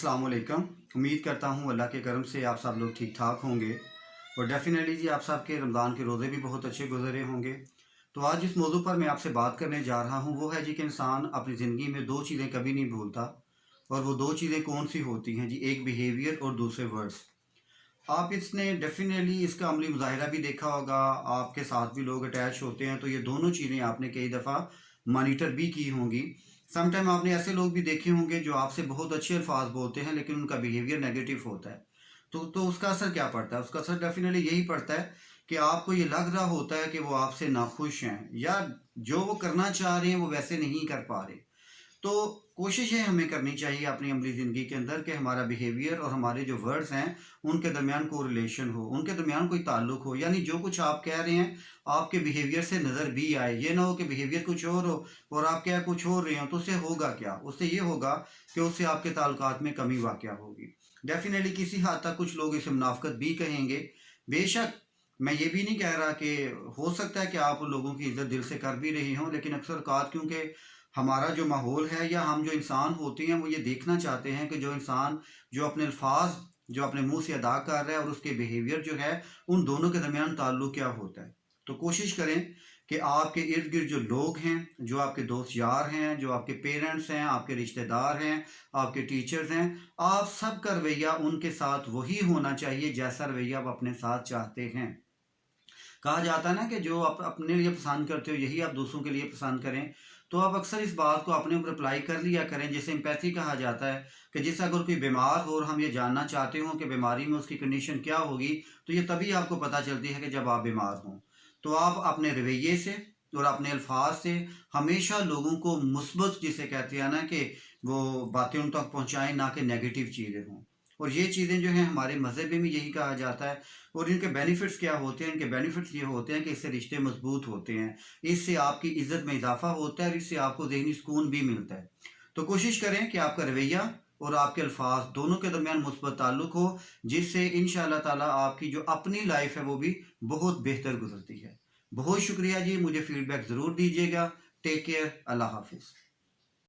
अस्सलाम वालेकुम। उम्मीद करता हूँ अल्लाह के करम से आप सब लोग ठीक ठाक होंगे और डेफ़िनेटली जी आप सब के रमज़ान के रोज़े भी बहुत अच्छे गुज़रे होंगे। तो आज जिस मौजू पर मैं आपसे बात करने जा रहा हूँ वो है जी कि इंसान अपनी ज़िंदगी में 2 चीज़ें कभी नहीं भूलता और वो 2 चीज़ें कौन-सी होती हैं जी, एक बिहेवियर और दूसरे वर्ड्स। आप इसने डेफ़िनेटली इसका अमली मुज़ाहिरा भी देखा होगा, आपके साथ भी लोग अटैच होते हैं, तो ये दोनों चीज़ें आपने कई दफ़ा मॉनिटर भी की होंगी। सम टाइम आपने ऐसे लोग भी देखे होंगे जो आपसे बहुत अच्छे अल्फ़ाज़ बोलते हैं लेकिन उनका बिहेवियर नेगेटिव होता है। तो उसका असर क्या पड़ता है? उसका असर डेफ़िनेटली यही पड़ता है कि आपको ये लग रहा होता है कि वो आपसे नाखुश हैं या जो वो करना चाह रहे हैं वो वैसे नहीं कर पा रहे। तो कोशिश ये हमें करनी चाहिए अपनी अमली ज़िंदगी के अंदर कि हमारा बिहेवियर और हमारे जो वर्ड्स हैं उनके दरमियान कोरिलेशन हो, उनके दरमियान कोई ताल्लुक हो, यानी जो कुछ आप कह रहे हैं आपके बिहेवियर से नज़र भी आए। ये ना हो कि बिहेवियर कुछ और हो और आप क्या कुछ और रहे हो, तो उससे होगा क्या? उससे ये होगा कि उससे आपके ताल्लुकात में कमी वाक़या होगी। डेफ़िनेटली किसी हद तक कुछ लोग इसे मुनाफ़िक़त भी कहेंगे। बेशक मैं ये भी नहीं कह रहा कि हो सकता है कि आप उन लोगों की इज़्ज़त दिल से कर भी रहे हों, लेकिन अक्सर औक़ात क्योंकि हमारा जो माहौल है या हम जो इंसान होते हैं वो ये देखना चाहते हैं कि जो इंसान जो अपने अल्फाज जो अपने मुंह से अदा कर रहा है और उसके बिहेवियर जो है उन दोनों के दरमियान ताल्लुक क्या होता है। तो कोशिश करें कि आपके इर्द गिर्द जो लोग हैं, जो आपके दोस्त यार हैं, जो आपके पेरेंट्स हैं, आपके रिश्तेदार हैं, आपके टीचर्स हैं, आप सबका रवैया उनके साथ वही होना चाहिए जैसा रवैया आप अपने साथ चाहते हैं। कहा जाता है ना कि जो आप अपने लिए पसंद करते हो यही आप दूसरों के लिए पसंद करें। तो आप अक्सर इस बात को अपने ऊपर अप्लाई कर लिया करें, जिसे एम्पैथी कहा जाता है कि जैसे अगर कोई बीमार हो और हम ये जानना चाहते हो कि बीमारी में उसकी कंडीशन क्या होगी, तो ये तभी आपको पता चलती है कि जब आप बीमार हों। तो आप अपने रवैये से और अपने अल्फाज से हमेशा लोगों को मुस्बत जिसे कहते हैं ना कि वो बातें उन तक पहुँचाएँ, ना कि नेगेटिव चीज़ें हों। और ये चीज़ें जो हैं हमारे मज़हब में भी यही कहा जाता है। और इनके बेनिफिट्स क्या होते हैं? इनके बेनिफिट्स ये होते हैं कि इससे रिश्ते मज़बूत होते हैं, इससे आपकी इज़्ज़त में इज़ाफ़ा होता है और इससे आपको ज़हनी सुकून भी मिलता है। तो कोशिश करें कि आपका रवैया और आपके अल्फ़ाज़ दोनों के दरमियान मुस्बत ताल्लुक हो, जिससे इंशाअल्लाह ताला आपकी जो अपनी लाइफ़ है वो भी बहुत बेहतर गुज़रती है। बहुत शुक्रिया जी, मुझे फ़ीडबैक ज़रूर दीजिएगा। टेक केयर, अल्लाह हाफ़िज़।